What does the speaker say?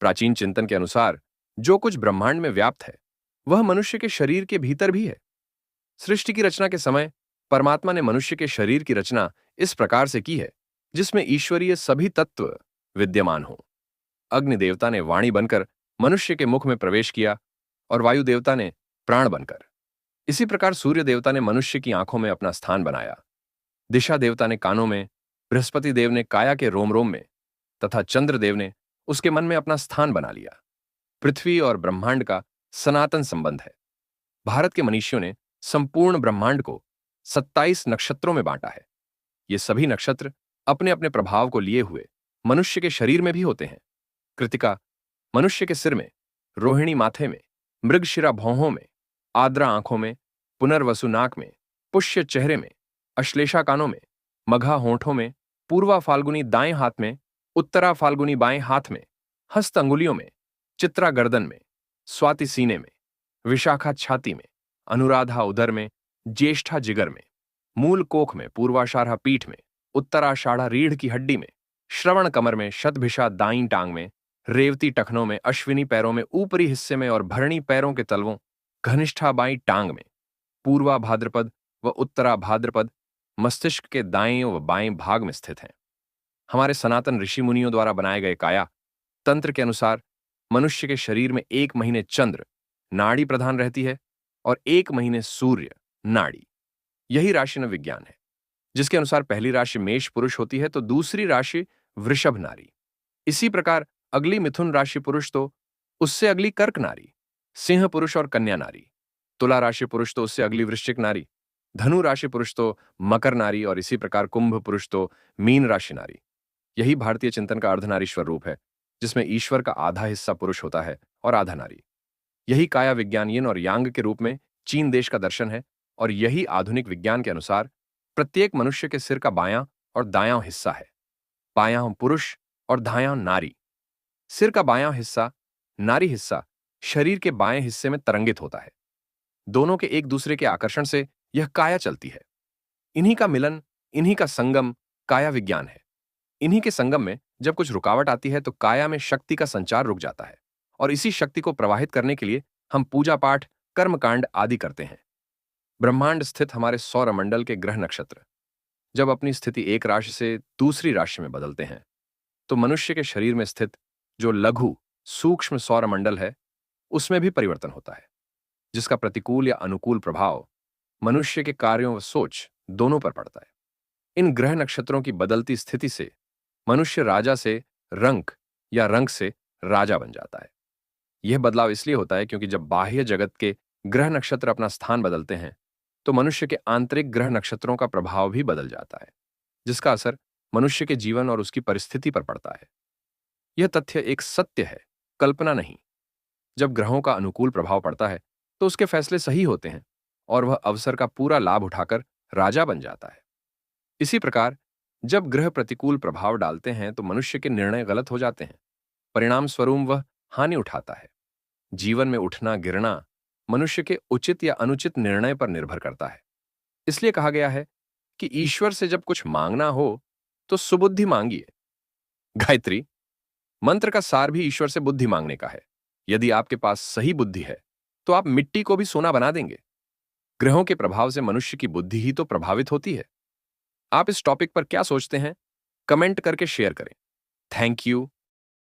प्राचीन चिंतन के अनुसार जो कुछ ब्रह्मांड में व्याप्त है वह मनुष्य के शरीर के भीतर भी है। सृष्टि की रचना के समय परमात्मा ने मनुष्य के शरीर की रचना इस प्रकार से की है जिसमें ईश्वरीय सभी तत्व विद्यमान हों। अग्नि देवता ने वाणी बनकर मनुष्य के मुख में प्रवेश किया और वायु देवता ने प्राण बनकर। इसी प्रकार सूर्य देवता ने मनुष्य की आंखों में अपना स्थान बनाया, दिशा देवता ने कानों में, बृहस्पति देव ने काया के रोम रोम में तथा चंद्रदेव ने उसके मन में अपना स्थान बना लिया। पृथ्वी और ब्रह्मांड का सनातन संबंध है। भारत के मनीषियों ने संपूर्ण ब्रह्मांड को 27 नक्षत्रों में बांटा है। ये सभी नक्षत्र अपने अपने प्रभाव को लिए हुए मनुष्य के शरीर में भी होते हैं। कृतिका मनुष्य के सिर में, रोहिणी माथे में, मृगशिरा भौहों में, आद्रा आंखों में, पुनर्वसु नाक में, पुष्य चेहरे में, अश्लेषा कानों में, मघा होंठों में, पूर्वा फाल्गुनी दाएं हाथ में, उत्तरा फाल्गुनी बाएं हाथ में, हस्त अंगुलियों में, चित्रा गर्दन में, स्वाति सीने में, विशाखा छाती में, अनुराधा उदर में, ज्येष्ठा जिगर में, मूल कोख में, पूर्वाषाढ़ा पीठ में, उत्तराषाढ़ा रीढ़ की हड्डी में, श्रवण कमर में, शतभिषा दाईं टांग में, रेवती टखनों में, अश्विनी पैरों में ऊपरी हिस्से में और भरणी पैरों के तलवों, घनिष्ठा बाईं टांग में, पूर्वा भाद्रपद व उत्तरा भाद्रपद मस्तिष्क के दाएं व बाएं भाग में स्थित हैं। हमारे सनातन ऋषि मुनियों द्वारा बनाए गए काया तंत्र के अनुसार मनुष्य के शरीर में 1 महीने चंद्र नाड़ी प्रधान रहती है और 1 महीने सूर्य नाड़ी। यही राशि विज्ञान है, जिसके अनुसार पहली राशि मेष पुरुष होती है तो दूसरी राशि वृषभ नारी। इसी प्रकार अगली मिथुन राशि पुरुष तो उससे अगली कर्क नारी, सिंह पुरुष और कन्या नारी, तुला राशि पुरुष तो उससे अगली वृश्चिक नारी, धनु राशि पुरुष तो मकर नारी और इसी प्रकार कुंभ पुरुष तो मीन राशि नारी। यही भारतीय चिंतन का अर्धनारीश्वर रूप है, जिसमें ईश्वर का आधा हिस्सा पुरुष होता है और आधा नारी। यही काया विज्ञान यिन और यांग के रूप में चीन देश का दर्शन है और यही आधुनिक विज्ञान के अनुसार प्रत्येक मनुष्य के सिर का बायां और दायां हिस्सा है। बायां पुरुष और दायां नारी। सिर का बायां हिस्सा, नारी हिस्सा, शरीर के बाएं हिस्से में तरंगित होता है। दोनों के एक दूसरे के आकर्षण से यह काया चलती है। इन्हीं का मिलन, इन्हीं का संगम काया विज्ञान है। इन्हीं के संगम में जब कुछ रुकावट आती है तो काया में शक्ति का संचार रुक जाता है और इसी शक्ति को प्रवाहित करने के लिए हम पूजा पाठ, कर्मकांड आदि करते हैं। ब्रह्मांड स्थित हमारे सौरमंडल के ग्रह नक्षत्र जब अपनी स्थिति एक राशि से दूसरी राशि में बदलते हैं तो मनुष्य के शरीर में स्थित जो लघु सूक्ष्म सौरमंडल है उसमें भी परिवर्तन होता है, जिसका प्रतिकूल या अनुकूल प्रभाव मनुष्य के कार्यों व सोच दोनों पर पड़ता है। इन ग्रह नक्षत्रों की बदलती स्थिति से मनुष्य राजा से रंक या रंक से राजा बन जाता है। यह बदलाव इसलिए होता है क्योंकि जब बाह्य जगत के ग्रह नक्षत्र अपना स्थान बदलते हैं तो मनुष्य के आंतरिक ग्रह नक्षत्रों का प्रभाव भी बदल जाता है, जिसका असर मनुष्य के जीवन और उसकी परिस्थिति पर पड़ता है। यह तथ्य एक सत्य है, कल्पना नहीं। जब ग्रहों का अनुकूल प्रभाव पड़ता है तो उसके फैसले सही होते हैं और वह अवसर का पूरा लाभ उठाकर राजा बन जाता है। इसी प्रकार जब ग्रह प्रतिकूल प्रभाव डालते हैं तो मनुष्य के निर्णय गलत हो जाते हैं, परिणाम स्वरूप वह हानि उठाता है। जीवन में उठना गिरना मनुष्य के उचित या अनुचित निर्णय पर निर्भर करता है। इसलिए कहा गया है कि ईश्वर से जब कुछ मांगना हो तो सुबुद्धि मांगिए। गायत्री मंत्र का सार भी ईश्वर से बुद्धि मांगने का है। यदि आपके पास सही बुद्धि है तो आप मिट्टी को भी सोना बना देंगे। ग्रहों के प्रभाव से मनुष्य की बुद्धि ही तो प्रभावित होती है। आप इस टॉपिक पर क्या सोचते हैं? कमेंट करके शेयर करें। Thank you.